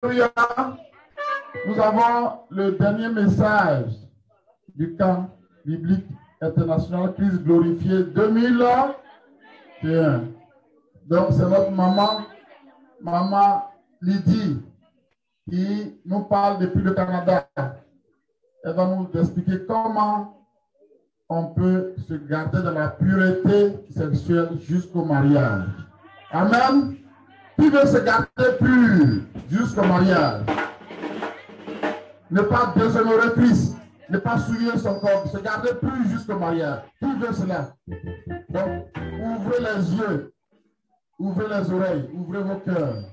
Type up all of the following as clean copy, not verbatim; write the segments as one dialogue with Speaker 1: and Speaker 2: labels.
Speaker 1: Alléluia. Nous avons le dernier message du camp biblique international Christ glorifié 2021. Donc, c'est notre maman Lydie, qui nous parle depuis le Canada. Elle va nous expliquer comment on peut se garder de la pureté sexuelle jusqu'au mariage. Amen. Qui veut se garder pur jusqu'au mariage? Ne pas déshonorer Christ, ne pas souiller son corps, se garder pur jusqu'au mariage. Qui veut cela? Donc, ouvrez les yeux, ouvrez les oreilles, ouvrez vos cœurs,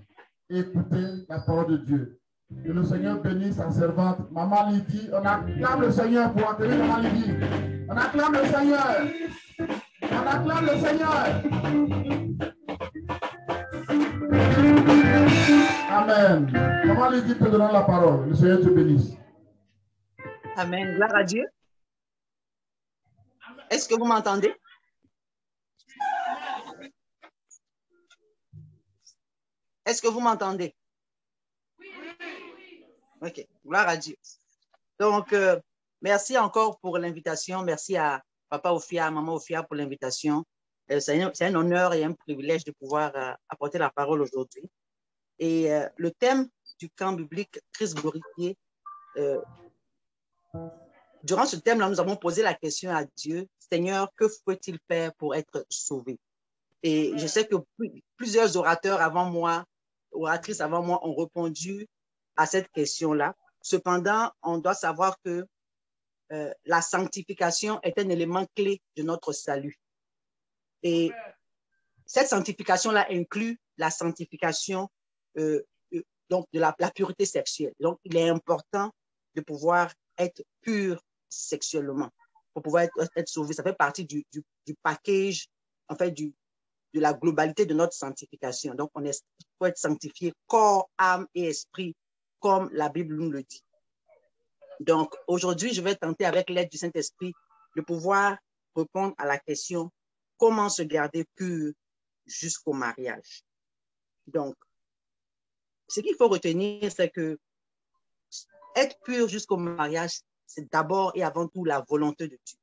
Speaker 1: écoutez la parole de Dieu. Que le Seigneur bénisse sa servante, Maman Lydie. On acclame le Seigneur pour accueillir Maman Lydie. On acclame le Seigneur. On acclame le Seigneur. Amen. Maman Lydie te donne la parole. Le Seigneur te bénisse.
Speaker 2: Amen. Gloire à Dieu. Est-ce que vous m'entendez? Est-ce que vous m'entendez? Ok, gloire à Dieu. Donc, merci encore pour l'invitation. Merci à Papa Ophia, à Maman Ophia pour l'invitation. C'est un honneur et un privilège de pouvoir apporter la parole aujourd'hui. Et le thème du camp biblique Christ glorifié, durant ce thème-là, nous avons posé la question à Dieu, Seigneur, que faut-il faire pour être sauvé? Et je sais que plusieurs orateurs avant moi, oratrices avant moi ont répondu à cette question-là. Cependant, on doit savoir que la sanctification est un élément clé de notre salut. Et cette sanctification-là inclut la sanctification donc de la pureté sexuelle. Donc, il est important de pouvoir être pur sexuellement pour pouvoir être sauvé. Ça fait partie du package, en fait, de la globalité de notre sanctification. Donc, on faut être sanctifié corps, âme et esprit, comme la Bible nous le dit. Donc, aujourd'hui, je vais tenter avec l'aide du Saint-Esprit de pouvoir répondre à la question « Comment se garder pur jusqu'au mariage ?» Donc, ce qu'il faut retenir, c'est que être pur jusqu'au mariage, c'est d'abord et avant tout la volonté de Dieu.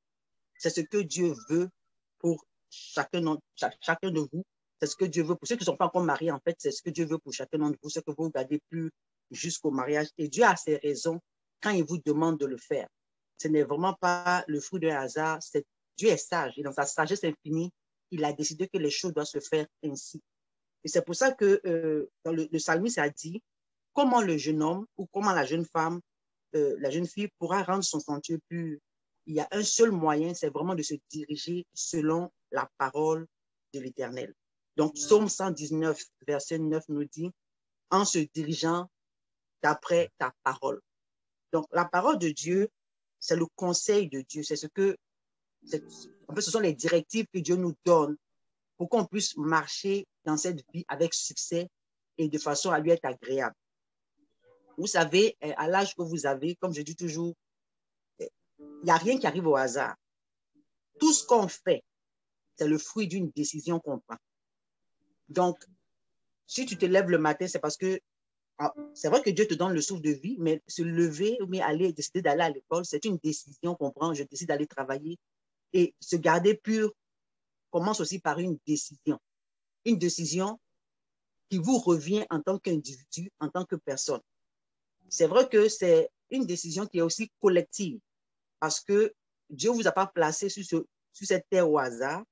Speaker 2: C'est ce que Dieu veut pour chacun de vous. C'est ce que Dieu veut pour ceux qui ne sont pas encore mariés, en fait, c'est ce que Dieu veut pour chacun d'entre vous, c'est que vous gardez pur jusqu'au mariage. Et Dieu a ses raisons quand il vous demande de le faire. Ce n'est vraiment pas le fruit d'un hasard. Dieu est sage et dans sa sagesse infinie, il a décidé que les choses doivent se faire ainsi. Et c'est pour ça que dans le psalmiste a dit comment le jeune homme ou comment la jeune femme, la jeune fille pourra rendre son sentier pur. Il y a un seul moyen, c'est vraiment de se diriger selon la parole de l'Éternel. Donc, Psaume 119, verset 9 nous dit « En se dirigeant d'après ta parole ». Donc, la parole de Dieu, c'est le conseil de Dieu. En fait, ce sont les directives que Dieu nous donne pour qu'on puisse marcher dans cette vie avec succès et de façon à lui être agréable. Vous savez, à l'âge que vous avez, comme je dis toujours, il n'y a rien qui arrive au hasard. Tout ce qu'on fait, c'est le fruit d'une décision qu'on prend. Donc, si tu te lèves le matin, c'est parce que c'est vrai que Dieu te donne le souffle de vie, mais se lever ou décider d'aller à l'école, c'est une décision qu'on prend. Je décide d'aller travailler. Et se garder pur commence aussi par une décision. Une décision qui vous revient en tant qu'individu, en tant que personne. C'est vrai que c'est une décision qui est aussi collective parce que Dieu ne vous a pas placé sur cette terre au hasard.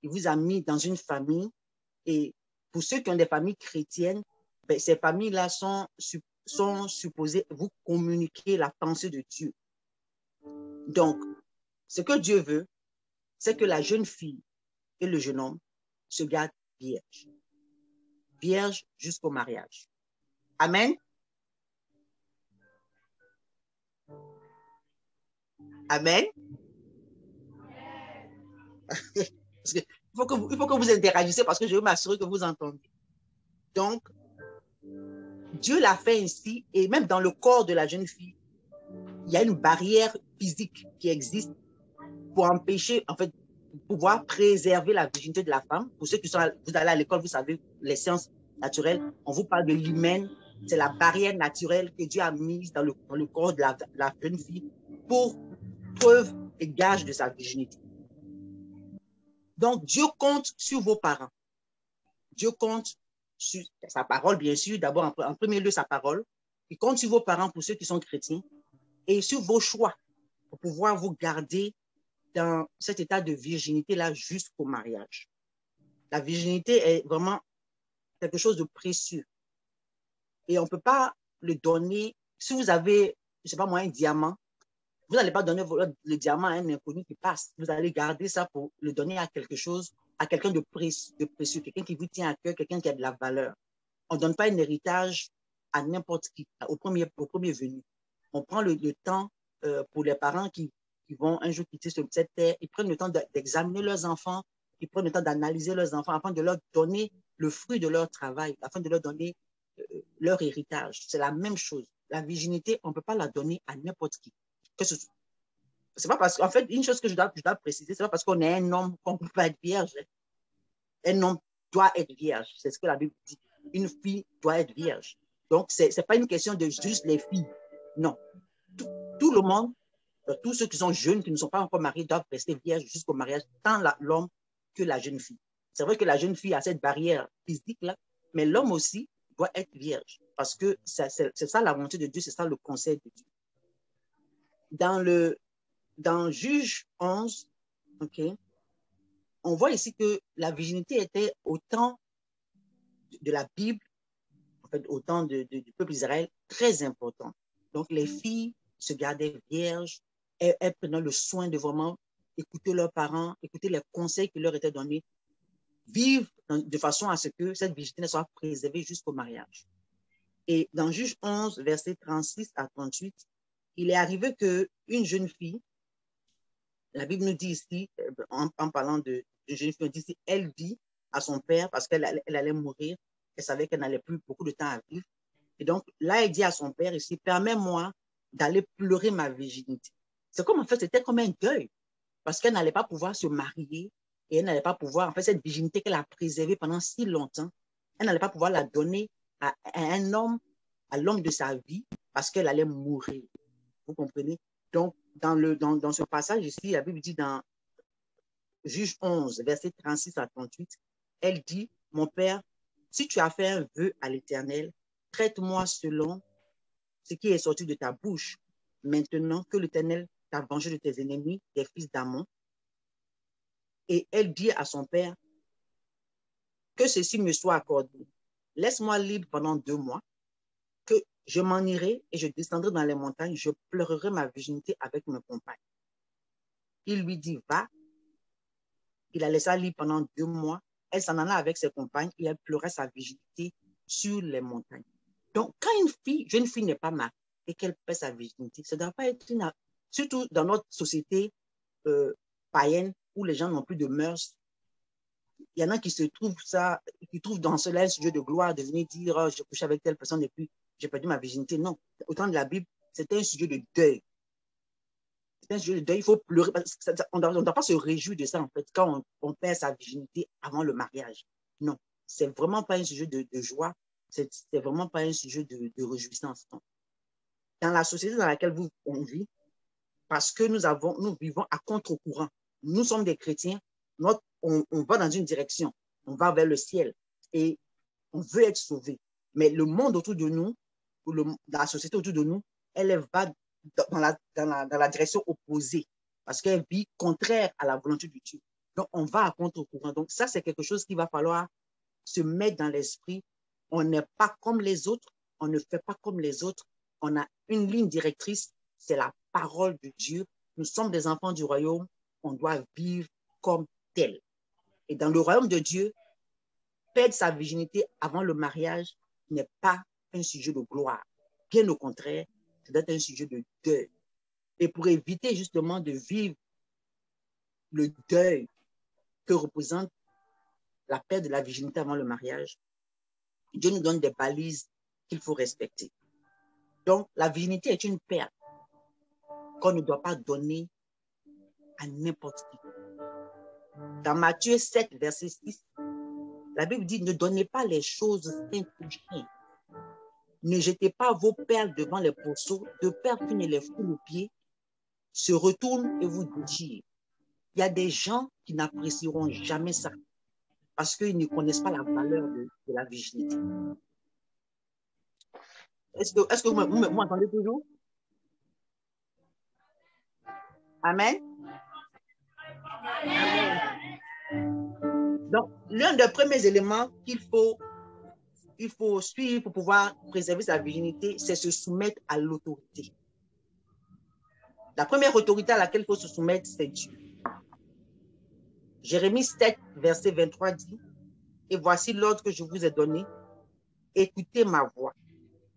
Speaker 2: Il vous a mis dans une famille et pour ceux qui ont des familles chrétiennes, ben, ces familles-là sont supposées vous communiquer la pensée de Dieu. Donc, ce que Dieu veut, c'est que la jeune fille et le jeune homme se gardent vierges. Vierges jusqu'au mariage. Amen. Amen. Il faut que vous interagissiez parce que je veux m'assurer que vous entendez. Donc, Dieu l'a fait ainsi et même dans le corps de la jeune fille, il y a une barrière physique qui existe pour empêcher, en fait, pour pouvoir préserver la virginité de la femme. Pour ceux qui sont, vous allez à l'école, vous savez, les sciences naturelles, on vous parle de l'hymen C'est la barrière naturelle que Dieu a mise dans le corps de la jeune fille pour preuve et gage de sa virginité. Donc, Dieu compte sur vos parents. Dieu compte sur sa parole, bien sûr, d'abord en premier lieu sa parole. Il compte sur vos parents pour ceux qui sont chrétiens et sur vos choix pour pouvoir vous garder dans cet état de virginité-là jusqu'au mariage. La virginité est vraiment quelque chose de précieux. Et on ne peut pas le donner. Si vous avez, je ne sais pas moi, un diamant, vous n'allez pas donner le diamant à un inconnu qui passe. Vous allez garder ça pour le donner à quelque chose, à quelqu'un de précieux, quelqu'un qui vous tient à cœur, quelqu'un qui a de la valeur. On ne donne pas un héritage à n'importe qui, au premier venu. On prend le temps pour les parents qui vont un jour quitter cette terre, ils prennent le temps d'examiner leurs enfants, ils prennent le temps d'analyser leurs enfants afin de leur donner le fruit de leur travail, afin de leur donner leur héritage. C'est la même chose. La virginité, on ne peut pas la donner à n'importe qui. C'est pas parce qu'en fait, une chose que je dois préciser, c'est pas parce qu'on est un homme qu'on ne peut pas être vierge. Un homme doit être vierge. C'est ce que la Bible dit. Une fille doit être vierge. Donc, ce n'est pas une question de juste les filles. Non. Tout le monde, tous ceux qui sont jeunes, qui ne sont pas encore mariés, doivent rester vierges jusqu'au mariage, tant l'homme que la jeune fille. C'est vrai que la jeune fille a cette barrière physique-là, mais l'homme aussi doit être vierge. Parce que c'est ça la volonté de Dieu, c'est ça le conseil de Dieu. Dans Juge 11, okay, on voit ici que la virginité était au temps de la Bible, en fait, au temps du peuple d'Israël, très important. Donc, les filles se gardaient vierges, elles prenaient le soin de vraiment écouter leurs parents, écouter les conseils qui leur étaient donnés, vivre de façon à ce que cette virginité soit préservée jusqu'au mariage. Et dans Juge 11, versets 36 à 38, il est arrivé qu'une jeune fille, la Bible nous dit ici, en parlant d'une jeune fille, elle dit à son père, parce qu'elle allait mourir, elle savait qu'elle n'allait plus beaucoup de temps à vivre. Et donc, là, elle dit à son père ici, permets-moi d'aller pleurer ma virginité. C'est comme, en fait, c'était comme un deuil, parce qu'elle n'allait pas pouvoir se marier et elle n'allait pas pouvoir, en fait, cette virginité qu'elle a préservée pendant si longtemps, elle n'allait pas pouvoir la donner à un homme, à l'homme de sa vie, parce qu'elle allait mourir. Vous comprenez? Donc, dans ce passage ici, la Bible dit dans Juge 11, verset 36 à 38, elle dit, mon père, si tu as fait un vœu à l'Éternel, traite-moi selon ce qui est sorti de ta bouche. Maintenant que l'Éternel t'a vengé de tes ennemis, des fils d'Amon. Et elle dit à son père, que ceci me soit accordé. Laisse-moi libre pendant 2 mois, que je m'en irai et je descendrai dans les montagnes, je pleurerai ma virginité avec mes compagnes. Il lui dit, va. Il la laissa libre pendant 2 mois. Elle s'en alla avec ses compagnes et elle pleurait sa virginité sur les montagnes. Donc, quand une jeune fille n'est pas mariée et qu'elle perd sa virginité, ça ne doit pas être surtout dans notre société païenne où les gens n'ont plus de mœurs. Il y en a qui se trouvent qui trouvent dans cela un sujet de gloire, de venir dire, oh, je couche avec telle personne et puis j'ai perdu ma virginité. Non, au temps de la Bible, c'était un sujet de deuil. C'est un sujet de deuil, il faut pleurer. On ne doit pas se réjouir de ça, en fait, quand on perd sa virginité avant le mariage. Non, c'est vraiment pas un sujet de joie, c'est vraiment pas un sujet de réjouissance. Non. Dans la société dans laquelle on vit, parce que nous vivons à contre-courant. Nous sommes des chrétiens, on va dans une direction, on va vers le ciel et on veut être sauvé. Mais le monde autour de nous, la société autour de nous, elle va dans la direction opposée parce qu'elle vit contraire à la volonté de Dieu. Donc, on va à contre-courant. Donc, ça, c'est quelque chose qu'il va falloir se mettre dans l'esprit. On n'est pas comme les autres, on ne fait pas comme les autres. On a une ligne directrice, c'est la parole de Dieu. Nous sommes des enfants du royaume, on doit vivre comme tel. Et dans le royaume de Dieu, perdre sa virginité avant le mariage n'est pas un sujet de gloire. Bien au contraire, c'est d'être un sujet de deuil. Et pour éviter justement de vivre le deuil que représente la perte de la virginité avant le mariage, Dieu nous donne des balises qu'il faut respecter. Donc, la virginité est une perte qu'on ne doit pas donner à n'importe qui. Dans Matthieu 7, verset 6, la Bible dit, ne donnez pas les choses saintes aux chiens. Ne jetez pas vos perles devant les pourceaux, de peur qu'ils ne les foulent aux pieds, se retournent et vous déchirent. Il y a des gens qui n'apprécieront jamais ça parce qu'ils ne connaissent pas la valeur de la virginité. Est-ce que vous m'entendez toujours? Amen. Amen. Donc, l'un des premiers éléments qu'il faut suivre pour pouvoir préserver sa virginité, c'est se soumettre à l'autorité. La première autorité à laquelle il faut se soumettre, c'est Dieu. Jérémie 7, verset 23 dit, « Et voici l'ordre que je vous ai donné. Écoutez ma voix.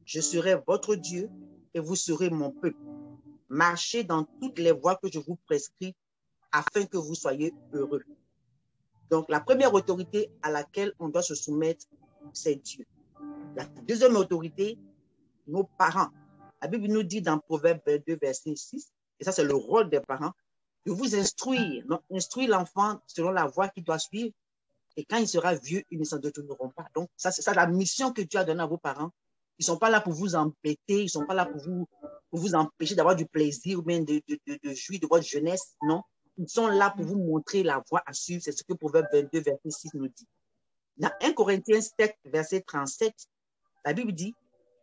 Speaker 2: Je serai votre Dieu et vous serez mon peuple. Marchez dans toutes les voies que je vous prescris afin que vous soyez heureux. » Donc, la première autorité à laquelle on doit se soumettre, c'est Dieu. La deuxième autorité, nos parents. La Bible nous dit dans Proverbe 2, verset 6, et ça c'est le rôle des parents, de vous instruire. Donc, instruire l'enfant selon la voie qu'il doit suivre. Et quand il sera vieux, ils ne s'en détourneront pas. Donc, ça, c'est ça la mission que Dieu a donnée à vos parents. Ils ne sont pas là pour vous embêter, ils ne sont pas là pour vous empêcher d'avoir du plaisir ou bien de jouir de votre jeunesse. Non, ils sont là pour vous montrer la voie à suivre. C'est ce que Proverbe 22, verset 6 nous dit. Dans 1 Corinthiens 7, verset 37, la Bible dit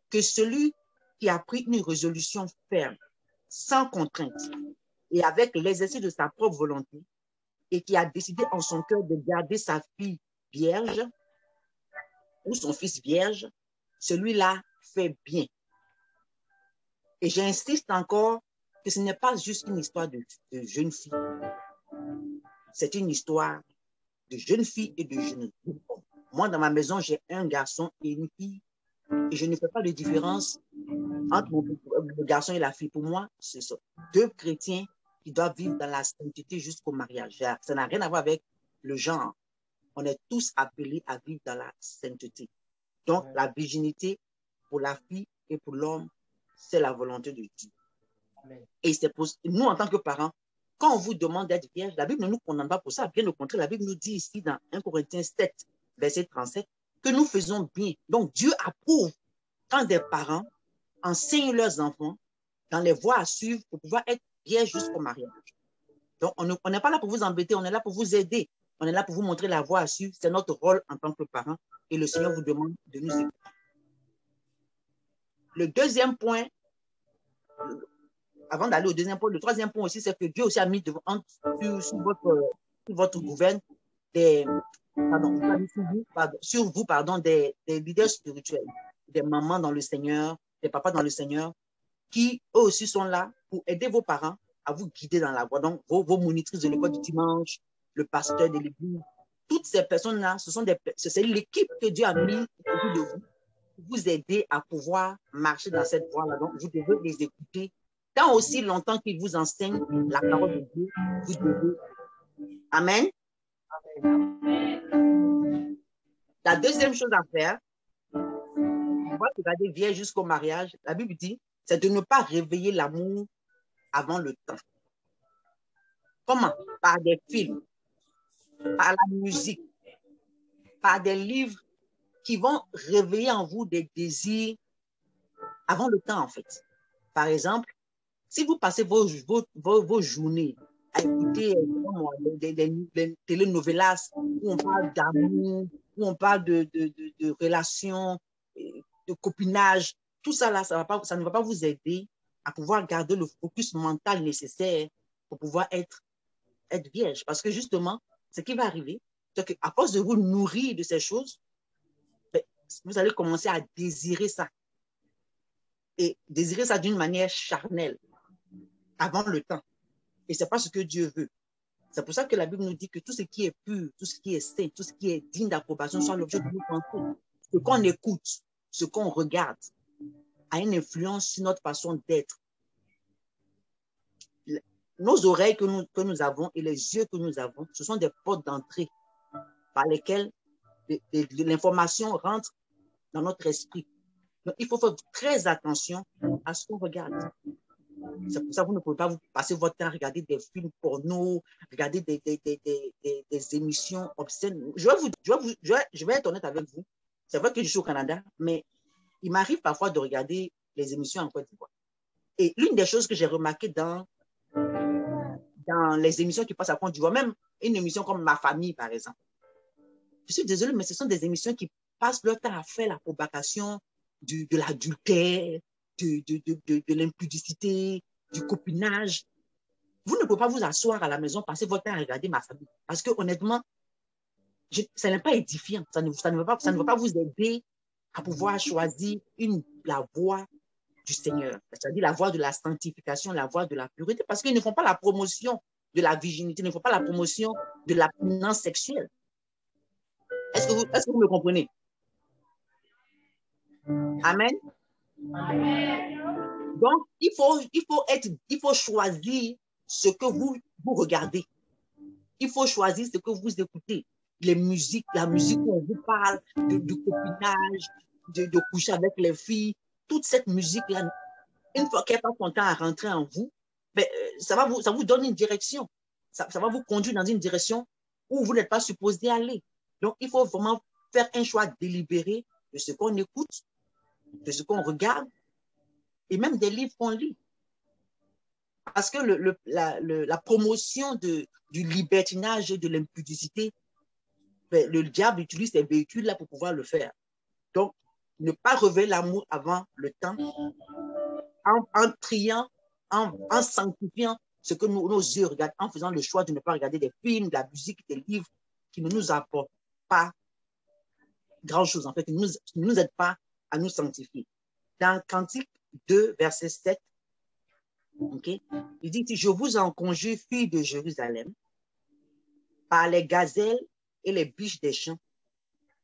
Speaker 2: que celui qui a pris une résolution ferme, sans contrainte, et avec l'exercice de sa propre volonté, et qui a décidé en son cœur de garder sa fille vierge ou son fils vierge, celui-là fait bien. Et j'insiste encore que ce n'est pas juste une histoire de jeune fille. C'est une histoire de jeune fille et de jeune homme. Moi, dans ma maison, j'ai un garçon et une fille, et je ne fais pas de différence entre le garçon et la fille. Pour moi, ce sont deux chrétiens qui doivent vivre dans la sainteté jusqu'au mariage. Ça n'a rien à voir avec le genre. On est tous appelés à vivre dans la sainteté. Donc, la virginité pour la fille et pour l'homme, c'est la volonté de Dieu. Et c'est pour nous, en tant que parents, quand on vous demande d'être vierge, la Bible ne nous condamne pas pour ça. Bien au contraire, la Bible nous dit ici dans 1 Corinthiens 7, verset 37, que nous faisons bien. Donc, Dieu approuve quand des parents enseignent leurs enfants dans les voies à suivre pour pouvoir être vierges jusqu'au mariage. Donc, on n'est pas là pour vous embêter, on est là pour vous aider. On est là pour vous montrer la voie à suivre. C'est notre rôle en tant que parents. Et le Seigneur vous demande de nous aider. Le deuxième point, avant d'aller au deuxième point, le troisième point aussi, c'est que Dieu aussi a mis sur votre gouverne des leaders spirituels, des mamans dans le Seigneur, des papas dans le Seigneur, qui eux aussi sont là pour aider vos parents à vous guider dans la voie. Donc, vos monitrices de l'école du dimanche, le pasteur de l'église, toutes ces personnes-là, c'est l'équipe que Dieu a mis autour de vous pour vous aider à pouvoir marcher dans cette voie-là. Donc, vous devez les écouter. Tant aussi longtemps qu'ils vous enseignent la parole de Dieu, vous devez. Amen. La deuxième chose à faire, on va regarder vierge jusqu'au mariage, la Bible dit, c'est de ne pas réveiller l'amour avant le temps. Comment? Par des films, par la musique, par des livres qui vont réveiller en vous des désirs avant le temps, en fait. Par exemple, si vous passez vos journées à écouter des telenovelas où on parle d'amour, où on parle de relations, de copinage, tout ça là, ça ne va pas vous aider à pouvoir garder le focus mental nécessaire pour pouvoir être vierge. Parce que justement, ce qui va arriver, c'est qu'à cause de vous nourrir de ces choses, vous allez commencer à désirer ça. Et désirer ça d'une manière charnelle, avant le temps. Et ce n'est pas ce que Dieu veut. C'est pour ça que la Bible nous dit que tout ce qui est pur, tout ce qui est saint, tout ce qui est digne d'approbation soit l'objet de nos pensées. Ce qu'on écoute, ce qu'on regarde, a une influence sur notre façon d'être. Nos oreilles que nous avons et les yeux que nous avons, ce sont des portes d'entrée par lesquelles l'information rentre dans notre esprit. Donc, il faut faire très attention à ce qu'on regarde. C'est pour ça que vous ne pouvez pas vous passer votre temps à regarder des films porno, regarder des émissions obscènes. Je vais être honnête avec vous. C'est vrai que je suis au Canada, mais il m'arrive parfois de regarder les émissions en Côte d'Ivoire. Et l'une des choses que j'ai remarqué dans les émissions qui passent à Côte d'Ivoire, même une émission comme Ma Famille, par exemple, je suis désolée, mais ce sont des émissions qui passent leur temps à faire la propagation de l'adultère, de l'impudicité, du copinage. Vous ne pouvez pas vous asseoir à la maison, passer votre temps à regarder Ma Famille. Parce que honnêtement, ça n'est pas édifiant. Ça ne va pas vous aider à pouvoir choisir la voie du Seigneur, c'est-à-dire la voie de la sanctification, la voie de la pureté, parce qu'ils ne font pas la promotion de la virginité, ils ne font pas la promotion de la l'abstinence sexuelle. Est-ce que vous me comprenez? Amen. Donc, il faut choisir ce que vous regardez. Il faut choisir ce que vous écoutez. La musique où on vous parle de copinage, de coucher avec les filles, toute cette musique-là, une fois qu'elle passe son temps à rentrer en vous, ben, ça vous donne une direction. Ça va vous conduire dans une direction où vous n'êtes pas supposé aller. Donc, il faut vraiment faire un choix délibéré de ce qu'on écoute, de ce qu'on regarde, et même des livres qu'on lit. Parce que la promotion du libertinage et de l'impudicité, ben, le diable utilise ces véhicules-là pour pouvoir le faire. Donc, ne pas révéler l'amour avant le temps, en triant, en sanctifiant ce que nos yeux regardent, en faisant le choix de ne pas regarder des films, de la musique, des livres qui ne nous apportent pas grand-chose, en fait, qui ne nous aident pas à nous sanctifier. Dans Cantique 2, verset 7, okay, il dit, je vous en conjure, filles de Jérusalem, par les gazelles et les biches des champs,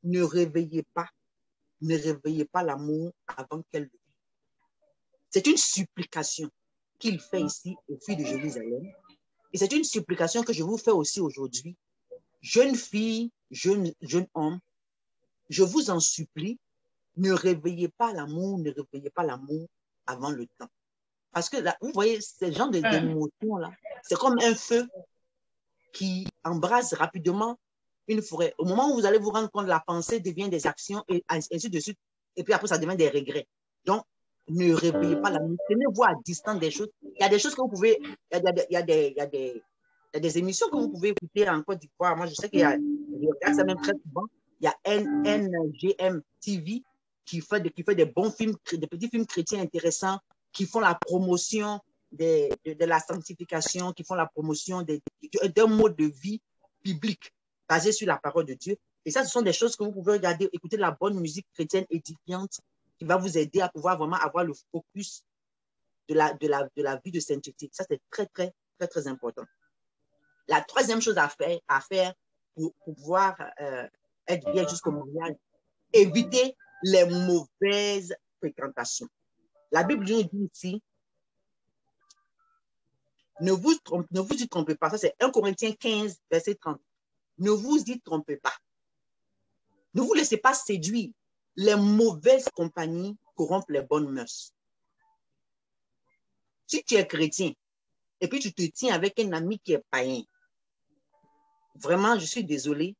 Speaker 2: ne réveillez pas l'amour avant qu'elle le vive. C'est une supplication qu'il fait ici aux filles de Jérusalem. Et c'est une supplication que je vous fais aussi aujourd'hui. Jeunes filles, jeunes hommes, je vous en supplie, ne réveillez pas l'amour avant le temps. Parce que là, vous voyez, ce genre d'émotions-là, c'est comme un feu qui embrase rapidement une forêt. Au moment où vous allez vous rendre compte, la pensée devient des actions et ainsi de suite. Et puis après, ça devient des regrets. Donc, ne réveillez pas l'amour. Tenez-vous à distance des choses. Il y a des choses que vous pouvez, il y a des émissions que vous pouvez écouter en Côte d'Ivoire. Moi, je sais qu'il y a, je regarde ça même très souvent. Il y a NGM TV qui fait des bons films, des petits films chrétiens intéressants, qui font la promotion de la sanctification, qui font la promotion d'un mode de vie biblique basé sur la parole de Dieu. Et ça, ce sont des choses que vous pouvez regarder, écouter de la bonne musique chrétienne édifiante qui va vous aider à pouvoir vraiment avoir le focus de la vie de sainteté. Ça, c'est très, très, très, très important. La troisième chose à faire pour pouvoir être bien jusqu'au mariage, éviter les mauvaises fréquentations. La Bible nous dit ici, ne vous y trompez pas. Ça, c'est 1 Corinthiens 15, verset 30. Ne vous y trompez pas. Ne vous laissez pas séduire. Les mauvaises compagnies corrompent les bonnes mœurs. Si tu es chrétien et puis tu te tiens avec un ami qui est païen, vraiment, je suis désolée,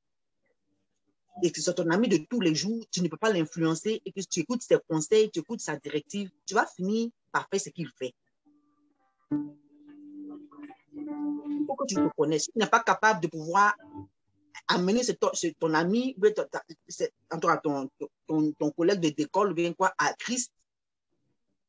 Speaker 2: et que c'est ton ami de tous les jours, tu ne peux pas l'influencer et que tu écoutes ses conseils, tu écoutes sa directive, tu vas finir par faire ce qu'il fait. Il faut que tu te connaisses. Si tu n'es pas capable de pouvoir amener ton ami, ton collègue d'école, bien quoi, à Christ,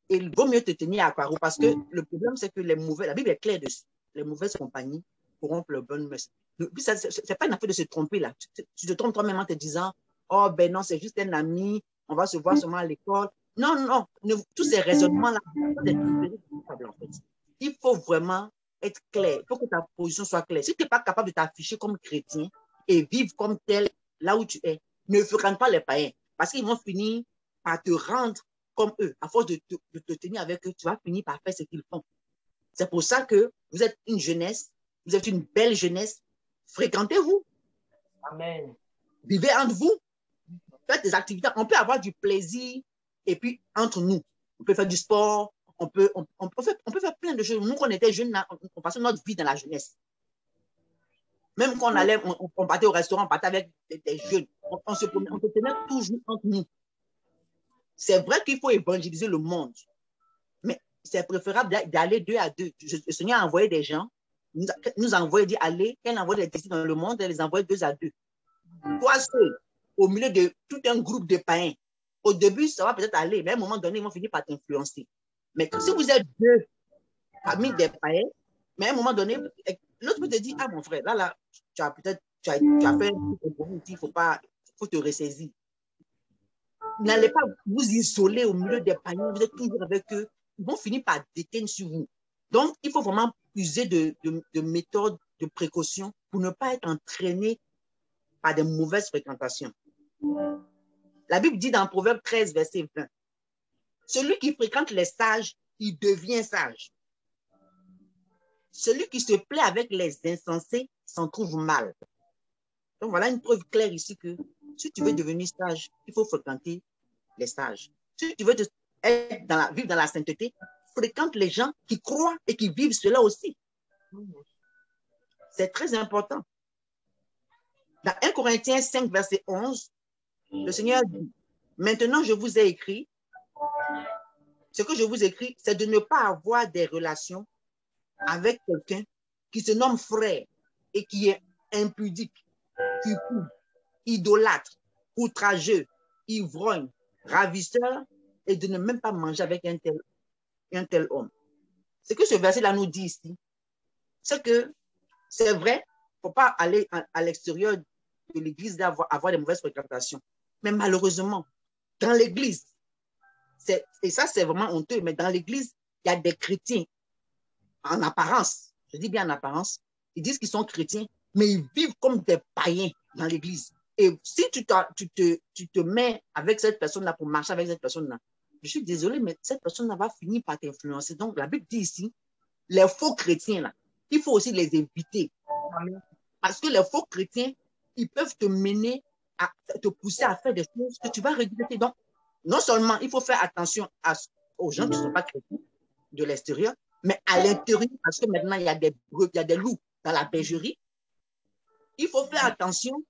Speaker 2: et il vaut mieux te tenir à carreau parce que le problème, c'est que la Bible est claire dessus. Les mauvaises compagnies corrompent le bon mœurs. C'est pas une affaire de se tromper là. Tu te trompes toi-même en te disant, oh ben non, c'est juste un ami, on va se voir seulement à l'école. Non, tous ces raisonnements-là, en fait. Il faut vraiment être clair. Il faut que ta position soit claire. Si tu n'es pas capable de t'afficher comme chrétien et vivre comme tel là où tu es, ne fréquente pas les païens parce qu'ils vont finir par te rendre comme eux. À force de te tenir avec eux, tu vas finir par faire ce qu'ils font. C'est pour ça que vous êtes une jeunesse, vous êtes une belle jeunesse. Fréquentez-vous.
Speaker 3: Amen.
Speaker 2: Vivez entre vous. Faites des activités. On peut avoir du plaisir et puis entre nous. On peut faire du sport. On peut faire plein de choses. Nous, quand on était jeunes, on passait notre vie dans la jeunesse. Même quand on allait, on partait au restaurant, on partait avec des jeunes. On se tenait toujours entre nous. C'est vrai qu'il faut évangéliser le monde, mais c'est préférable d'aller 2 à 2. Le Seigneur a envoyé des gens, nous a envoyé, dit allez, quand il envoie des disciples dans le monde, il les envoie 2 à 2. Toi seul, au milieu de tout un groupe de païens, au début, ça va peut-être aller, mais à un moment donné, ils vont finir par t'influencer. Mais si vous êtes 2 parmi des païens, mais à un moment donné, l'autre peut te dire, ah mon frère, là, tu as peut-être, tu as fait un truc, il faut te ressaisir. N'allez pas vous isoler au milieu des païens, vous êtes toujours avec eux, ils vont finir par déteindre sur vous. Donc, il faut vraiment user de méthodes, de précautions pour ne pas être entraîné par des mauvaises fréquentations. La Bible dit dans Proverbe 13, verset 20, celui qui fréquente les sages, il devient sage. Celui qui se plaît avec les insensés s'en trouve mal. Donc, voilà une preuve claire ici que si tu veux devenir sage, il faut fréquenter les sages. Si tu veux vivre dans la sainteté, fréquente les gens qui croient et qui vivent cela aussi. C'est très important. Dans 1 Corinthiens 5, verset 11, le Seigneur dit, maintenant je vous ai écrit, ce que je vous écris, c'est de ne pas avoir des relations avec quelqu'un qui se nomme frère et qui est impudique, cupide, idolâtre, outrageux, ivrogne, ravisseur, et de ne même pas manger avec un tel homme. Ce que ce verset-là nous dit ici, c'est que c'est vrai, il ne faut pas aller à l'extérieur de l'église avoir des mauvaises fréquentations. Mais malheureusement, dans l'église, et ça c'est vraiment honteux, mais dans l'église, il y a des chrétiens en apparence, je dis bien en apparence, ils disent qu'ils sont chrétiens, mais ils vivent comme des païens dans l'église. Et si tu te mets avec cette personne-là pour marcher avec cette personne-là, je suis désolée, mais cette personne-là va finir par t'influencer. Donc, la Bible dit ici, les faux chrétiens, là, il faut aussi les éviter. Parce que les faux chrétiens, ils peuvent te mener, à te pousser à faire des choses que tu vas regretter. Donc, non seulement il faut faire attention aux gens qui ne sont pas chrétiens de l'extérieur, mais à l'intérieur, parce que maintenant, il y a des loups dans la bergerie. Il faut faire attention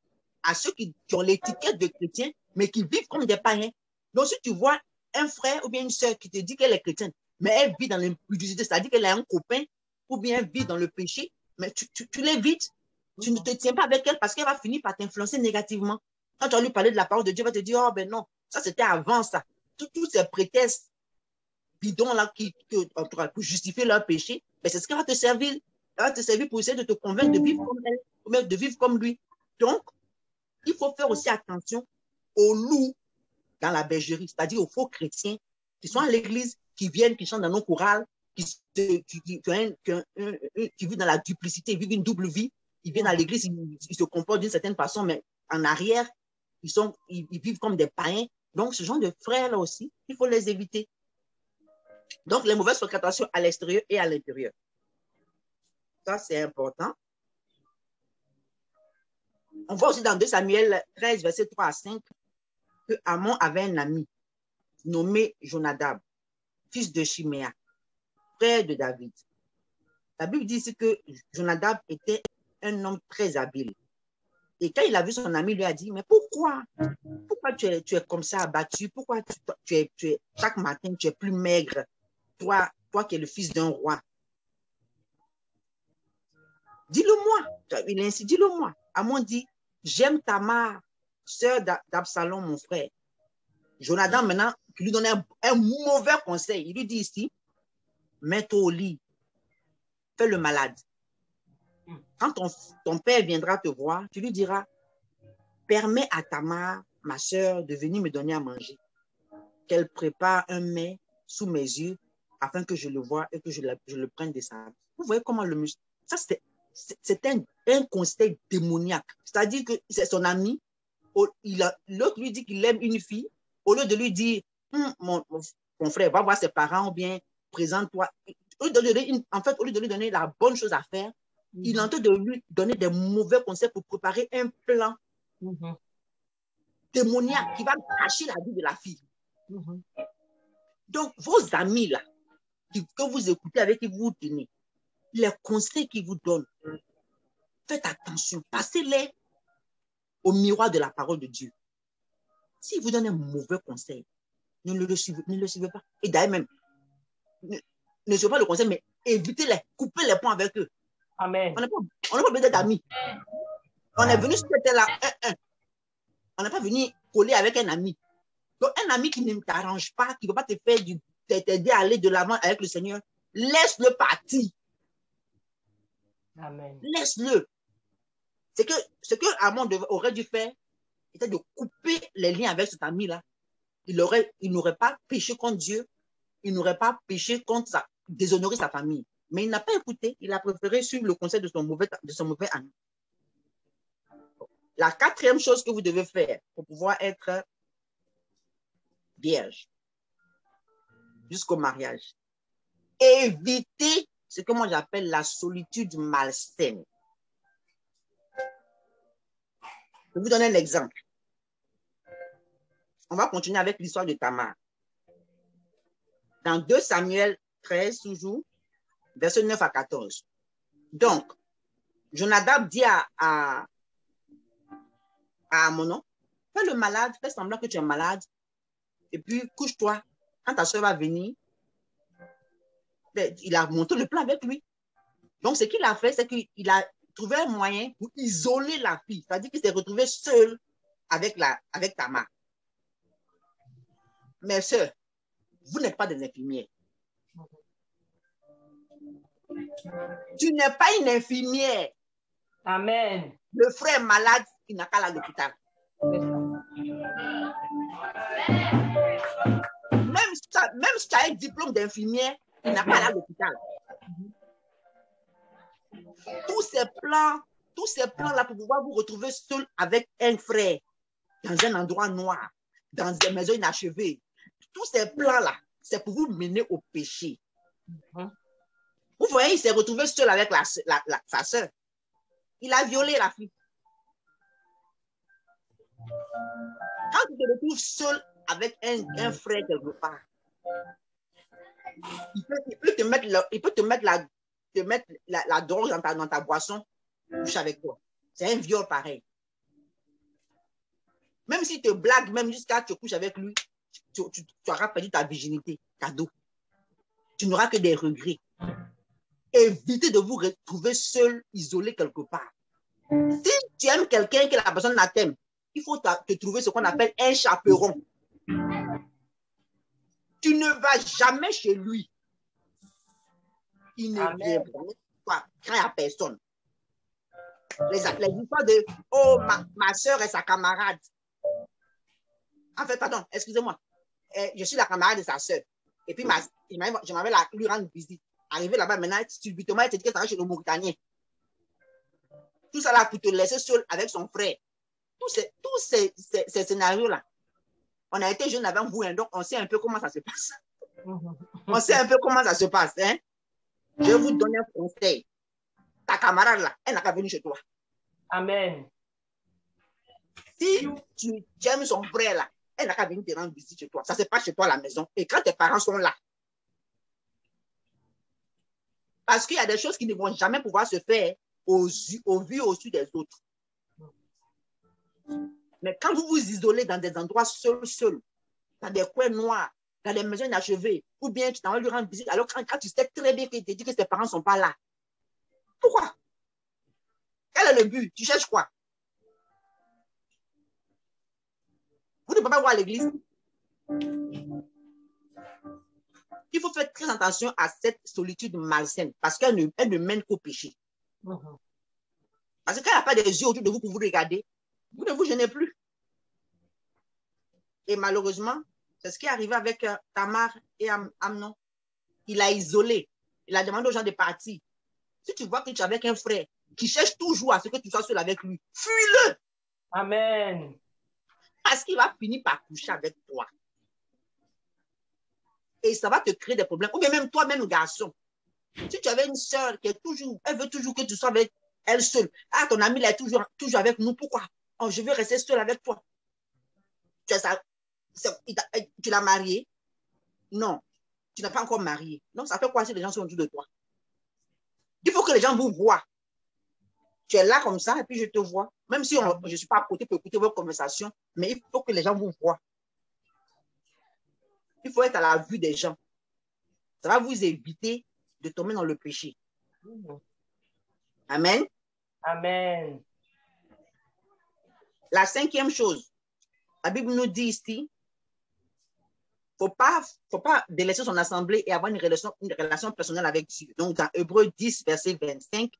Speaker 2: à ceux qui ont l'étiquette de chrétien, mais qui vivent comme des païens. Donc, si tu vois un frère ou bien une sœur qui te dit qu'elle est chrétienne, mais elle vit dans l'impudicité, c'est-à-dire qu'elle a un copain, ou bien elle vit dans le péché, mais tu l'évites. Tu ne te tiens pas avec elle parce qu'elle va finir par t'influencer négativement. Quand tu vas lui parler de la parole de Dieu, elle va te dire, oh ben non, ça c'était avant ça. Tous ces prétextes bidons là pour justifier leur péché, mais c'est ce qui va te servir. Elle va te servir pour essayer de te convaincre de vivre comme elle, ou même de vivre comme lui. Donc, il faut faire aussi attention aux loups dans la bergerie, c'est-à-dire aux faux chrétiens qui sont à l'église, qui viennent, qui chantent dans nos chorales, qui vivent dans la duplicité, ils vivent une double vie. Ils viennent à l'église, ils se comportent d'une certaine façon, mais en arrière, ils vivent comme des païens. Donc, ce genre de frères-là aussi, il faut les éviter. Donc, les mauvaises fréquentations à l'extérieur et à l'intérieur. Ça, c'est important. On voit aussi dans 2 Samuel 13, verset 3 à 5, que Amon avait un ami nommé Jonadab, fils de Chiméa, frère de David. La Bible dit ici que Jonadab était un homme très habile. Et quand il a vu son ami, il lui a dit, mais pourquoi tu es comme ça abattu? Pourquoi chaque matin, tu es plus maigre? Toi qui es le fils d'un roi. Dis-le-moi. Il ainsi, dis-le-moi. Amon dit, j'aime Tamar, sœur d'Absalom, mon frère. Jonathan, maintenant, qui lui donne un mauvais conseil. Il lui dit ici, mets-toi au lit, fais le malade. Quand ton père viendra te voir, tu lui diras, permets à Tamar, ma sœur, de venir me donner à manger. Qu'elle prépare un mets sous mes yeux afin que je le voie et que je le prenne des sables. Vous voyez comment le muscle. Ça, c'est un conseil démoniaque. C'est-à-dire que c'est son ami. L'autre lui dit qu'il aime une fille. Au lieu de lui dire, mon frère, va voir ses parents ou bien présente-toi. En fait, au lieu de lui donner la bonne chose à faire, il est en train de lui donner des mauvais conseils pour préparer un plan démoniaque qui va cacher la vie de la fille. Donc, vos amis là, que vous écoutez, avec qui vous tenez, les conseils qu'ils vous donnent, faites attention, passez-les au miroir de la parole de Dieu. S'ils vous donnent un mauvais conseil, ne le suivez pas. Et d'ailleurs même, ne suivez pas le conseil, mais évitez-les, coupez les ponts avec eux.
Speaker 3: Amen.
Speaker 2: On n'a pas besoin d'être amis. On est venu sur cette terre-là, on n'est pas venu coller avec un ami. Donc, un ami qui ne t'arrange pas, qui ne va pas t'aider à aller de l'avant avec le Seigneur, laisse-le partir.
Speaker 3: Amen.
Speaker 2: Laisse-le. Ce que Amon aurait dû faire, c'était de couper les liens avec cet ami-là. Il n'aurait pas péché contre Dieu, il n'aurait pas péché contre déshonorer sa famille. Mais il n'a pas écouté, il a préféré suivre le conseil de son mauvais ami. La quatrième chose que vous devez faire pour pouvoir être vierge jusqu'au mariage, évitez ce que moi j'appelle la solitude malsaine. Je vais vous donner un exemple. On va continuer avec l'histoire de Tamar. Dans 2 Samuel 13, toujours, versets 9 à 14. Donc, Jonadab dit à Amnon, fais le malade, fais semblant que tu es malade, et puis couche-toi. Quand ta soeur va venir, il a monté le plan avec lui. Donc, ce qu'il a fait, c'est qu'il a trouvé un moyen pour isoler la fille. C'est-à-dire qu'il s'est retrouvé seul avec Tamar. Mes soeurs, vous n'êtes pas des infirmières. Tu n'es pas une infirmière.
Speaker 3: Amen.
Speaker 2: Le frère est malade, il n'a qu'à aller à l'hôpital. Même si tu as un diplôme d'infirmière, il n'a qu'à aller à l'hôpital. Tous ces plans-là pour pouvoir vous retrouver seul avec un frère dans un endroit noir, dans des maisons inachevées. Tous ces plans-là, c'est pour vous mener au péché. Vous voyez, il s'est retrouvé seul avec sa soeur. Il a violé la fille. Quand tu te retrouves seul avec un frère quelque part, il peut te mettre la drogue dans ta boisson, couche avec toi. C'est un viol pareil. Même s'il te blague, même jusqu'à ce que tu couches avec lui, tu auras perdu ta virginité, cadeau. Tu n'auras que des regrets. Évitez de vous retrouver seul, isolé quelque part. Si tu aimes quelqu'un que la personne t'aime, il faut te trouver ce qu'on appelle un chaperon. Tu ne vas jamais chez lui. Il ne vient pas quand il n'y a personne. Les histoires de « Oh, ma soeur est sa camarade ». En fait, pardon, excusez-moi. Je suis la camarade de sa soeur. Et puis, je m'avais lui rendre visite. Arrivé là-bas, maintenant, subitement, elle te dit que ça va chez le Mauritanien. Tout ça là pour te laisser seul avec son frère. Tous ces scénarios-là. On a été jeunes avant vous, hein, donc on sait un peu comment ça se passe. On sait un peu comment ça se passe. Hein? Je vais vous donner un conseil. Ta camarade là, elle n'a qu'à venir chez toi.
Speaker 3: Amen.
Speaker 2: Si tu aimes son frère là, elle n'a qu'à venir te rendre visite chez toi. Ça se passe chez toi à la maison. Et quand tes parents sont là, parce qu'il y a des choses qui ne vont jamais pouvoir se faire au vu au-dessus des autres. Mais quand vous vous isolez dans des endroits seuls, dans des coins noirs, dans des maisons inachevées, ou bien tu t'en vas lui rendre visite, alors quand tu sais très bien qu'il te dit que tes parents ne sont pas là. Pourquoi? Quel est le but? Tu cherches quoi? Vous ne pouvez pas voir l'église. Il faut faire très attention à cette solitude malsaine parce qu'elle ne mène qu'au péché. Parce que quand il n'y a pas des yeux autour de vous pour vous regarder, vous ne vous gênez plus. Et malheureusement, c'est ce qui est arrivé avec Tamar et Amnon. Il a isolé. Il a demandé aux gens de partir. Si tu vois que tu es avec un frère qui cherche toujours à ce que tu sois seul avec lui, fuis-le.
Speaker 3: Amen.
Speaker 2: Parce qu'il va finir par coucher avec toi. Et ça va te créer des problèmes. Ou bien même toi-même, garçon. Si tu avais une soeur qui est toujours, elle veut toujours que tu sois avec elle seule. Ah, ton ami, elle est toujours avec nous. Pourquoi? Oh, je veux rester seule avec toi. Tu l'as mariée? Non. Tu n'as pas encore marié. Donc, ça fait quoi si les gens sont autour de toi? Il faut que les gens vous voient. Tu es là comme ça et puis je te vois. Même si je ne suis pas à côté pour écouter vos conversations, mais il faut que les gens vous voient. Il faut être à la vue des gens. Ça va vous éviter de tomber dans le péché. Amen.
Speaker 3: Amen.
Speaker 2: La cinquième chose, la Bible nous dit ici, faut pas délaisser son assemblée et avoir une relation personnelle avec Dieu. Donc, dans Hébreux 10, verset 25,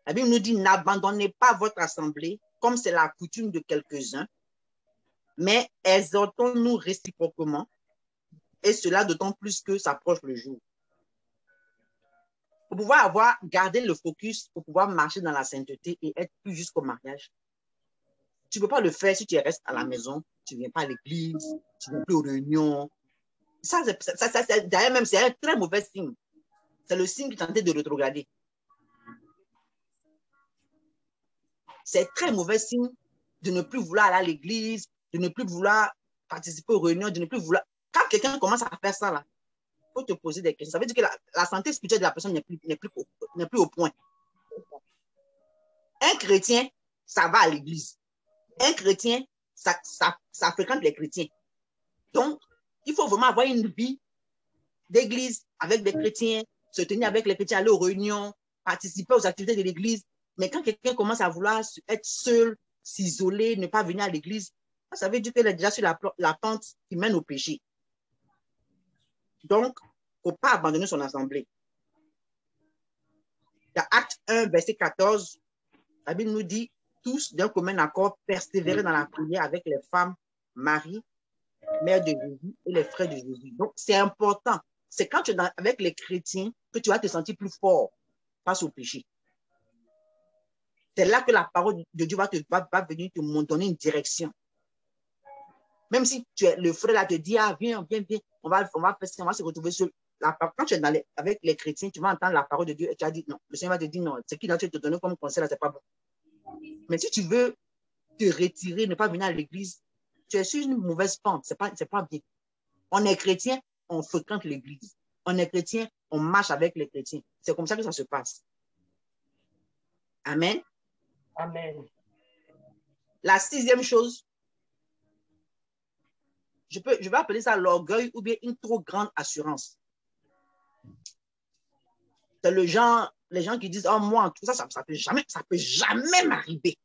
Speaker 2: la Bible nous dit, n'abandonnez pas votre assemblée comme c'est la coutume de quelques-uns, mais exhortons-nous réciproquement, et cela d'autant plus que s'approche le jour. Pour pouvoir garder le focus, pour pouvoir marcher dans la sainteté et être plus jusqu'au mariage, tu ne peux pas le faire si tu restes à la maison, tu ne viens pas à l'église, tu ne viens plus aux réunions. Ça, d'ailleurs même, c'est un très mauvais signe. C'est le signe qui tentait de rétrograder. C'est un très mauvais signe de ne plus vouloir aller à l'église, de ne plus vouloir participer aux réunions, de ne plus vouloir... Quand quelqu'un commence à faire ça, là, il faut te poser des questions. Ça veut dire que la santé spirituelle de la personne n'est plus au point. Un chrétien, ça va à l'église. Un chrétien, ça fréquente les chrétiens. Donc, il faut vraiment avoir une vie d'église avec des chrétiens, se tenir avec les chrétiens, aller aux réunions, participer aux activités de l'église. Mais quand quelqu'un commence à vouloir être seul, s'isoler, ne pas venir à l'église, ça veut dire qu'elle est déjà sur la pente qui mène au péché. Donc, il ne faut pas abandonner son assemblée. Dans Acte 1, verset 14, la Bible nous dit, tous d'un commun accord, persévérer dans la prière avec les femmes, Marie, mère de Jésus, et les frères de Jésus. Donc, c'est important. C'est quand tu es avec les chrétiens que tu vas te sentir plus fort face au péché. C'est là que la parole de Dieu va venir te donner une direction. Même si le frère là te dit, ah, viens, on va se retrouver sur quand tu es avec les chrétiens, tu vas entendre la parole de Dieu et tu as dit non. Le Seigneur va te dire non. Ce qu'il a te donner comme conseil là, c'est pas bon. Mais si tu veux te retirer, ne pas venir à l'église, tu es sur une mauvaise pente. C'est pas bien. On est chrétien, on fréquente l'église. On est chrétien, on marche avec les chrétiens. C'est comme ça que ça se passe. Amen.
Speaker 3: Amen.
Speaker 2: La sixième chose, je vais appeler ça l'orgueil ou bien une trop grande assurance. C'est les gens qui disent, oh, moi, tout ça, ça peut jamais m'arriver.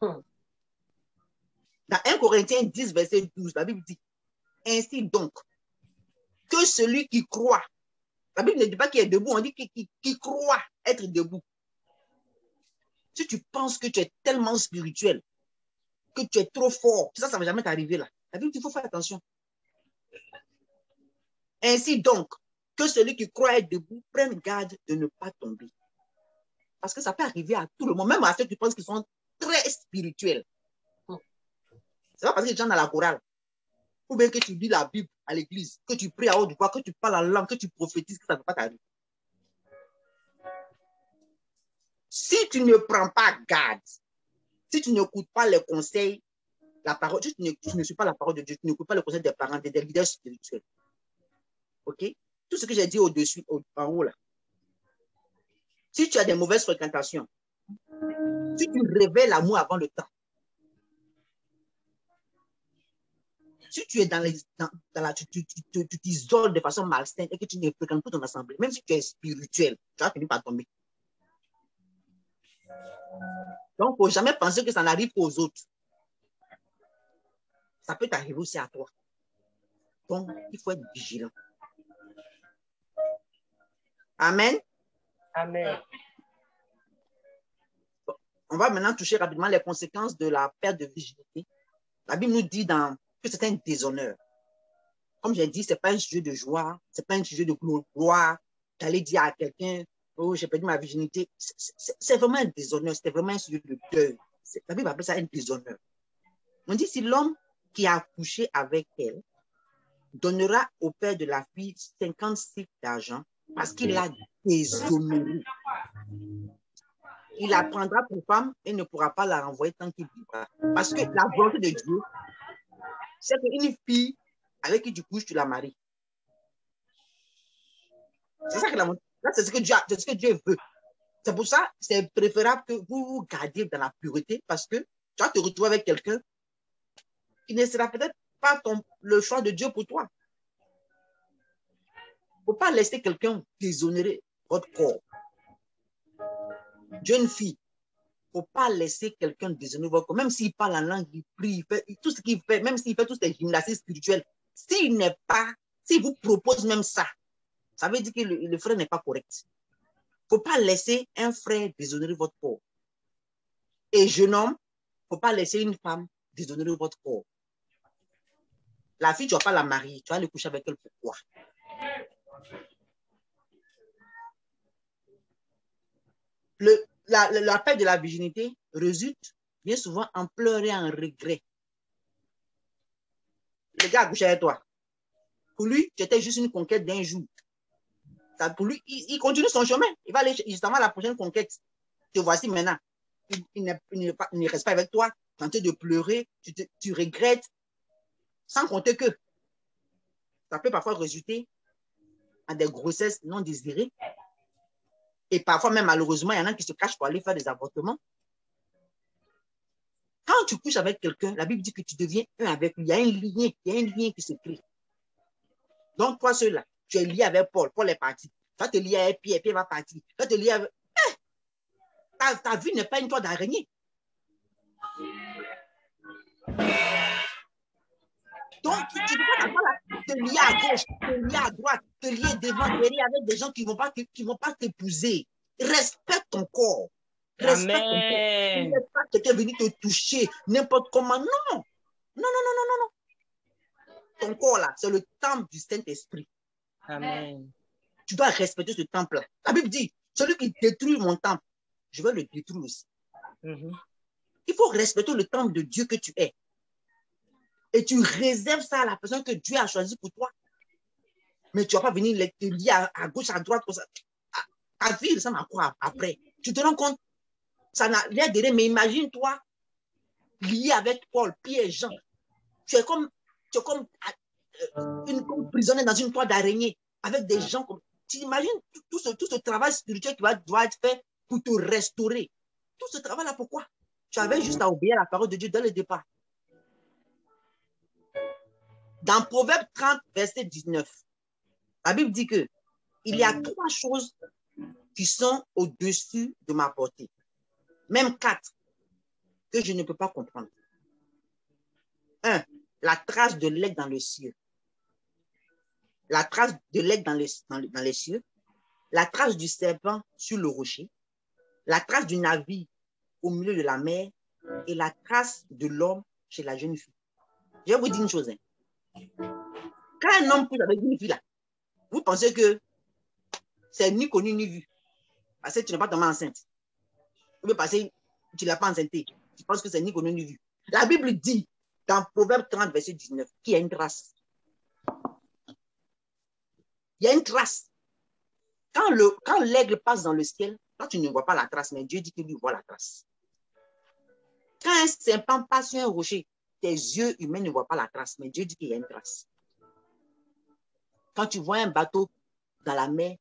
Speaker 2: Dans 1 Corinthiens 10, verset 12, la Bible dit, ainsi donc, que celui qui croit, la Bible ne dit pas qu'il est debout, on dit qu'il croit être debout. Si tu penses que tu es tellement spirituel, que tu es trop fort, ça ne va jamais t'arriver là. La Bible dit, il faut faire attention. Ainsi donc, que celui qui croit être debout prenne garde de ne pas tomber. Parce que ça peut arriver à tout le monde, même à ceux qui pensent qu'ils sont très spirituels. C'est pas parce que tu es dans la chorale, ou bien que tu lis la Bible à l'église, que tu pries à haute voix, que tu parles en langue, que tu prophétises, que ça ne va pas t'arriver. Si tu ne prends pas garde, si tu n'écoutes pas les conseils, la parole, tu ne suis pas la parole de Dieu, tu n'écoutes pas le conseil des parents, des leaders spirituels. OK? Tout ce que j'ai dit au-dessus, en haut là. Si tu as des mauvaises fréquentations, si tu révèles l'amour avant le temps, si tu es tu t'isoles de façon malsaine et que tu ne fréquentes plus ton assemblée, même si tu es spirituel, tu vas finir par tomber. Donc, il ne faut jamais penser que ça n'arrive qu'aux autres. Ça peut t'arriver aussi à toi. Donc, il faut être vigilant. Amen.
Speaker 3: Amen.
Speaker 2: Bon, on va maintenant toucher rapidement les conséquences de la perte de virginité. La Bible nous dit que c'est un déshonneur. Comme j'ai dit, ce n'est pas un sujet de joie, ce n'est pas un sujet de gloire, d'aller dire à quelqu'un, oh, j'ai perdu ma virginité. C'est vraiment un déshonneur, c'est vraiment un sujet de deuil. La Bible appelle ça un déshonneur. On dit, si l'homme qui a couché avec elle donnera au père de la fille 50 cycles d'argent parce qu'il a déshonoré, il la prendra pour femme et ne pourra pas la renvoyer tant qu'il vivra. Parce que la volonté de Dieu, c'est qu'une fille avec qui tu couches, tu la maries. C'est ça que c'est ce que Dieu veut. C'est pour ça, c'est préférable que vous vous gardiez dans la pureté parce que tu vas te retrouver avec quelqu'un qui ne sera peut-être pas le choix de Dieu pour toi. faut pas laisser quelqu'un déshonorer votre corps. Jeune fille, faut pas laisser quelqu'un déshonorer votre corps. Même s'il parle en langue, il prie, il fait tout ce qu'il fait, même s'il fait toutes ces gymnastiques spirituelles, s'il vous propose même ça, ça veut dire que le frère n'est pas correct. Faut pas laisser un frère déshonorer votre corps. Et jeune homme, faut pas laisser une femme déshonorer votre corps. La fille, tu vas pas la marier, tu vas aller coucher avec elle. Pourquoi? La perte de la virginité résulte bien souvent en pleurs et en regrets. Le gars a couché avec toi. Pour lui, tu étais juste une conquête d'un jour. Ça, pour lui, il continue son chemin. Il va aller justement à la prochaine conquête. Te voici maintenant. Il ne reste pas avec toi. En train de pleurer, tu regrettes. Sans compter que ça peut parfois résulter à des grossesses non désirées. Et parfois même, malheureusement, il y en a qui se cachent pour aller faire des avortements. Quand tu couches avec quelqu'un, la Bible dit que tu deviens un avec lui. Il y a un lien qui se crée. Donc, toi seul, là, tu es lié avec Paul. Paul est parti. Tu vas te lier avec Pierre. Pierre va partir. Tu vas te lier avec... Ta vie n'est pas une toile d'araignée. Donc, tu ne peux pas te lier à gauche, te lier à droite, te lier devant, derrière avec des gens qui ne vont pas t'épouser. Respecte ton corps. Respecte ton corps. Il n'est pas quelqu'un venu te toucher n'importe comment. Non. Non, non, non, non, non, non. Ton corps, là, c'est le temple du Saint-Esprit.
Speaker 3: Amen.
Speaker 2: Tu dois respecter ce temple-là. La Bible dit, celui qui détruit mon temple, je vais le détruire aussi. Il faut respecter le temple de Dieu que tu es. Et tu réserves ça à la personne que Dieu a choisie pour toi. Mais tu ne vas pas venir te lier à gauche, à droite, comme ça. Ta vie ressemble à quoi après? Tu te rends compte? Ça n'a rien de rien, mais imagine-toi lié avec Paul, Pierre, Jean. Tu es comme une prisonnière dans une toile d'araignée avec des gens comme... Tu imagines tout ce travail spirituel qui doit être fait pour te restaurer. Tout ce travail-là, pourquoi? Tu avais juste à obéir à la parole de Dieu dès le départ. Dans Proverbe 30, verset 19, la Bible dit que il y a 3 choses qui sont au-dessus de ma portée. Même 4 que je ne peux pas comprendre. 1, la trace de l'aigle dans le ciel. La trace de l'aigle dans les cieux. La trace du serpent sur le rocher. La trace du navire au milieu de la mer. Et la trace de l'homme chez la jeune fille. Je vais vous dire une chose. Quand un homme couche avec une fille là, vous pensez que c'est ni connu ni vu. Parce que tu n'es pas tombé enceinte. Ou bien parce que tu ne l'as pas enceinté. Tu penses que c'est ni connu ni vu. La Bible dit, dans Proverbe 30, verset 19, qu'il y a une trace. Il y a une trace. Quand l'aigle passe dans le ciel, toi, tu ne vois pas la trace, mais Dieu dit que lui voit la trace. Quand un serpent passe sur un rocher, tes yeux humains ne voient pas la trace, mais Dieu dit qu'il y a une trace. Quand tu vois un bateau dans la mer,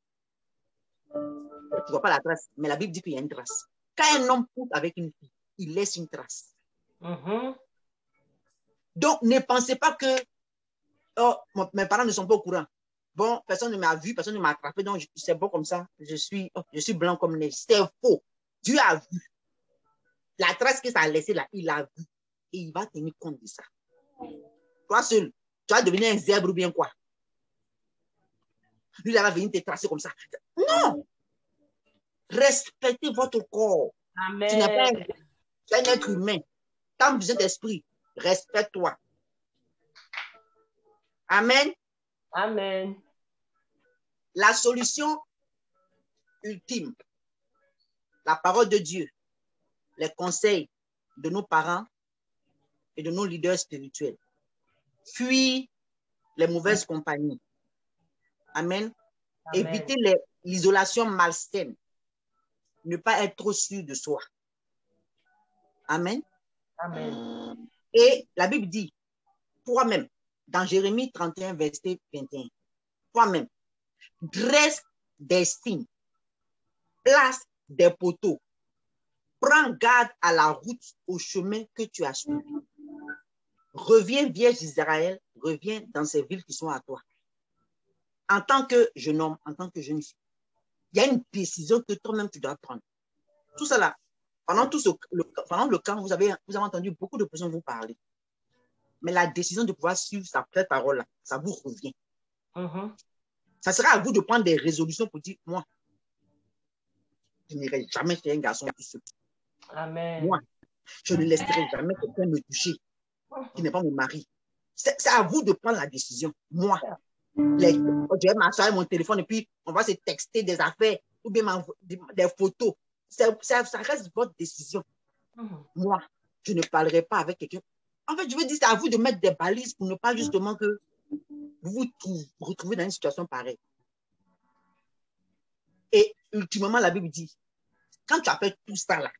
Speaker 2: tu ne vois pas la trace, mais la Bible dit qu'il y a une trace. Quand un homme pousse avec une fille, il laisse une trace. Donc, ne pensez pas que mes parents ne sont pas au courant. Bon, personne ne m'a vu, personne ne m'a attrapé, donc c'est bon comme ça. Je suis blanc comme neige. C'est faux. Dieu a vu. La trace que ça a laissé là, il a vu. Et il va tenir compte de ça. Toi seul, tu vas devenir un zèbre ou bien quoi? Lui, il va venir te tracer comme ça. Non! Respectez votre corps.
Speaker 3: Amen.
Speaker 2: Tu n'es pas un être humain. Tant besoin d'esprit, respecte-toi. Amen.
Speaker 3: Amen.
Speaker 2: La solution ultime, la parole de Dieu, les conseils de nos parents et de nos leaders spirituels. Fuir les mauvaises compagnies. Amen.
Speaker 3: Amen.
Speaker 2: Éviter l'isolation malsaine. Ne pas être trop sûr de soi. Amen.
Speaker 3: Amen.
Speaker 2: Et la Bible dit, toi-même, dans Jérémie 31, verset 21, toi-même, dresse des signes, place des poteaux, prends garde à la route, au chemin que tu as suivi. Reviens, vierge d'Israël, reviens dans ces villes qui sont à toi. en tant que jeune homme, en tant que jeune fille, il y a une décision que toi-même tu dois prendre. Tout cela, pendant le camp, vous avez entendu beaucoup de personnes vous parler. Mais la décision de pouvoir suivre cette parole-là, ça vous revient. Ça sera à vous de prendre des résolutions pour dire, moi, je n'irai jamais chez un garçon tout seul.
Speaker 3: Amen.
Speaker 2: Moi, je ne laisserai jamais quelqu'un me toucher qui n'est pas mon mari. C'est à vous de prendre la décision. Moi, je vais m'asseoir avec mon téléphone et puis on va se texter des affaires ou bien des photos. Ça reste votre décision. Moi, je ne parlerai pas avec quelqu'un. En fait, je veux dire, c'est à vous de mettre des balises pour ne pas justement que vous vous retrouvez dans une situation pareille. Et ultimement, la Bible dit, quand tu as fait tout ça là,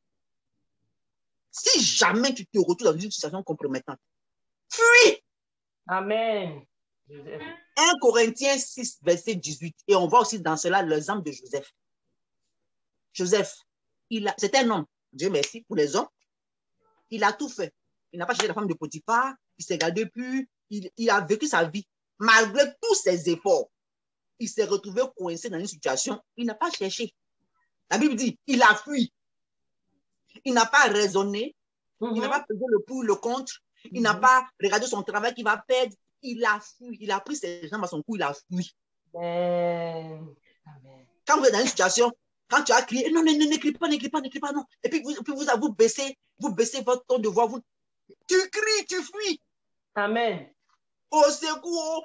Speaker 2: si jamais tu te retrouves dans une situation compromettante, fuis!
Speaker 3: Amen.
Speaker 2: 1 Corinthiens 6, verset 18. Et on voit aussi dans cela l'exemple de Joseph. Joseph, c'est un homme, Dieu merci, pour les hommes. Il a tout fait. Il n'a pas cherché la femme de Potiphar, il s'est gardé plus, il a vécu sa vie. Malgré tous ses efforts, il s'est retrouvé coincé dans une situation, il n'a pas cherché. La Bible dit, il a fui. Il n'a pas raisonné, il n'a pas pesé le pour, le contre, il n'a pas regardé son travail qu'il va perdre, il a fui. Il a pris ses jambes à son cou, il a fui.
Speaker 3: Amen.
Speaker 2: Quand vous êtes dans une situation, quand tu as crié, non, n'écris pas, non. Et puis vous baissez votre ton de voix, tu cries, tu fuis.
Speaker 3: Amen.
Speaker 2: Au secours.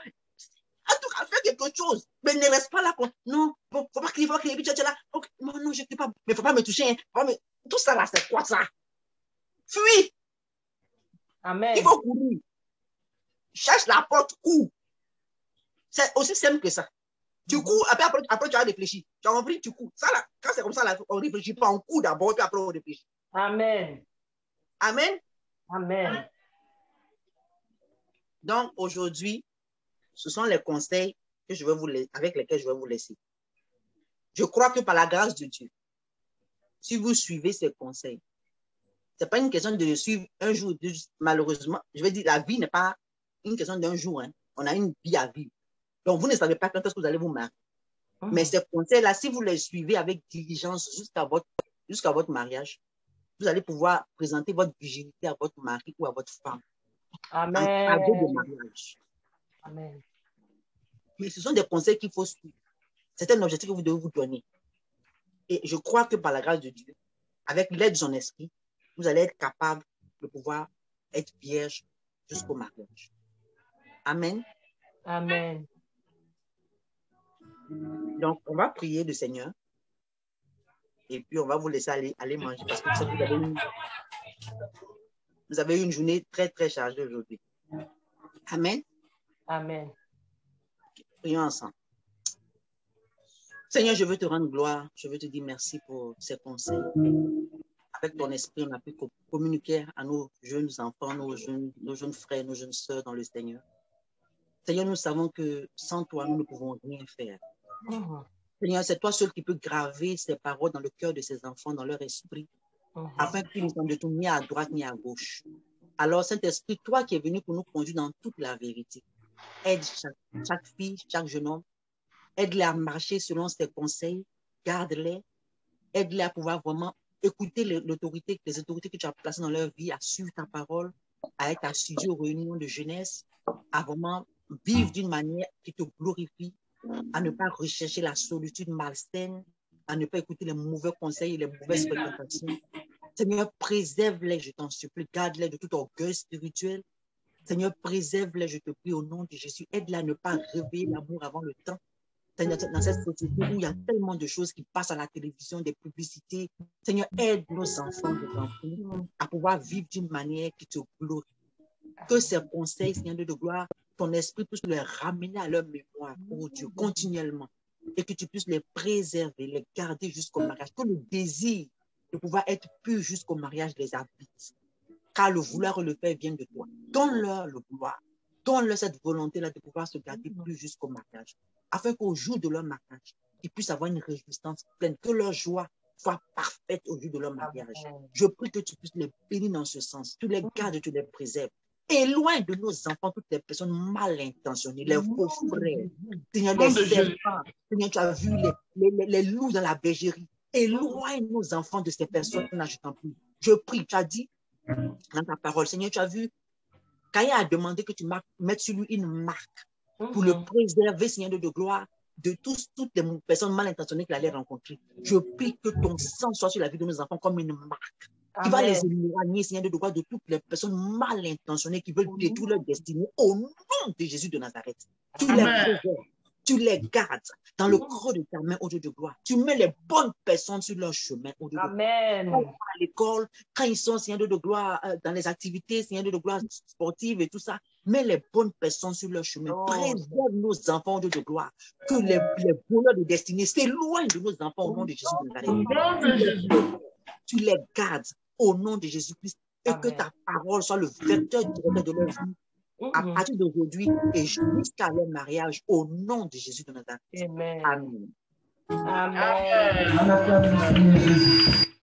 Speaker 2: En tout cas, fais quelque chose. Mais ne reste pas là. Non, bon, faut pas crier, puis tu es là. Okay. Non, je ne crie pas. Mais faut pas me toucher. Hein. Tout ça là, c'est quoi ça? Fuis.
Speaker 3: Amen.
Speaker 2: Il faut courir. Cherche la porte, cours. C'est aussi simple que ça. Tu cours, après tu as réfléchi. Tu as compris, tu cours. Ça là, quand c'est comme ça, là, on ne réfléchit pas. On court d'abord, puis après on réfléchit.
Speaker 3: Amen.
Speaker 2: Amen.
Speaker 3: Amen.
Speaker 2: Donc aujourd'hui, ce sont les conseils que avec lesquels je vais vous laisser. Je crois que par la grâce de Dieu, si vous suivez ces conseils, ce n'est pas une question de le suivre un jour, deux, malheureusement. Je vais dire, la vie n'est pas une question d'un jour. Hein. On a une vie à vivre. Donc, vous ne savez pas quand est-ce que vous allez vous marier. Mais ces conseils-là, si vous les suivez avec diligence jusqu'à votre mariage, vous allez pouvoir présenter votre virginité à votre mari ou à votre femme.
Speaker 3: Amen.
Speaker 2: En cadeau de mariage.
Speaker 3: Amen.
Speaker 2: Mais ce sont des conseils qu'il faut suivre. C'est un objectif que vous devez vous donner. Et je crois que par la grâce de Dieu, avec l'aide de son esprit, vous allez être capable de pouvoir être vierge jusqu'au mariage. Amen.
Speaker 3: Amen.
Speaker 2: Donc, on va prier le Seigneur. Et puis, on va vous laisser aller manger parce que vous avez eu une journée très, très chargée aujourd'hui. Amen.
Speaker 3: Amen.
Speaker 2: Prions ensemble. Seigneur, je veux te rendre gloire. Je veux te dire merci pour ces conseils. Avec ton esprit, on a pu communiquer à nos jeunes enfants, nos jeunes frères, nos jeunes sœurs dans le Seigneur. Seigneur, nous savons que sans toi, nous ne pouvons rien faire. Seigneur, c'est toi seul qui peux graver ces paroles dans le cœur de ces enfants, dans leur esprit, afin qu'ils ne soient de tout ni à droite ni à gauche. Alors, Saint-Esprit, toi qui es venu pour nous conduire dans toute la vérité, aide chaque fille, chaque jeune homme, aide-les à marcher selon ses conseils, garde-les, aide-les à pouvoir vraiment écouter les autorités que tu as placées dans leur vie, à suivre ta parole, à être assidus aux réunions de jeunesse, à vraiment vivre d'une manière qui te glorifie, à ne pas rechercher la solitude malsaine, à ne pas écouter les mauvais conseils et les mauvaises fréquentations. Seigneur, préserve-les, je t'en supplie, garde-les de tout orgueil spirituel. Seigneur, préserve-les, je te prie au nom de Jésus. Aide-les à ne pas réveiller l'amour avant le temps. Seigneur, dans cette société où il y a tellement de choses qui passent à la télévision, des publicités. Seigneur, aide nos enfants à pouvoir vivre d'une manière qui te glorifie. Que ces conseils, Seigneur de gloire, ton esprit puisse les ramener à leur mémoire, oh Dieu, continuellement. Et que tu puisses les préserver, les garder jusqu'au mariage. Que le désir de pouvoir être pur jusqu'au mariage les habite. Car le vouloir et le faire vient de toi. Donne-leur le vouloir. Donne-leur cette volonté-là de pouvoir se garder plus jusqu'au mariage. Afin qu'au jour de leur mariage, ils puissent avoir une réjouissance pleine. Que leur joie soit parfaite au jour de leur mariage. Je prie que tu puisses les bénir dans ce sens. Tu les gardes, tu les préserves. Éloigne de nos enfants toutes les personnes mal intentionnées, les faux frères. Seigneur, les serpents. Seigneur, tu as vu les loups dans la bergerie. Éloigne nos enfants de ces personnes-là, je t'en prie. Je prie, tu as dit dans ta parole, Seigneur, tu as vu, Caïn a demandé que tu mettes sur lui une marque pour le préserver, Seigneur de gloire, de toutes les personnes mal intentionnées qu'il allait rencontrer. Je prie que ton sang soit sur la vie de nos enfants comme une marque. Qui va les éloigner, Seigneur de gloire, de toutes les personnes mal intentionnées qui veulent détruire leur destinée au nom de Jésus de Nazareth. Tu les préserves, tu les gardes dans le creux de ta main, au Dieu de gloire. Tu mets les bonnes personnes sur leur chemin, au Dieu de gloire. À l'école, quand ils sont, Seigneur de gloire, dans les activités, Seigneur de gloire sportives et tout ça, mets les bonnes personnes sur leur chemin. Préserve nos enfants, au Dieu de gloire. Que les voleurs de destinée s'éloignent de nos enfants au nom de Jésus de Nazareth. Tu les gardes au nom de Jésus-Christ et que ta parole soit le vecteur directeur de leur vie à partir d'aujourd'hui et jusqu'à leur mariage au nom de Jésus de Nazareth. Amen.
Speaker 3: Amen.
Speaker 1: Amen.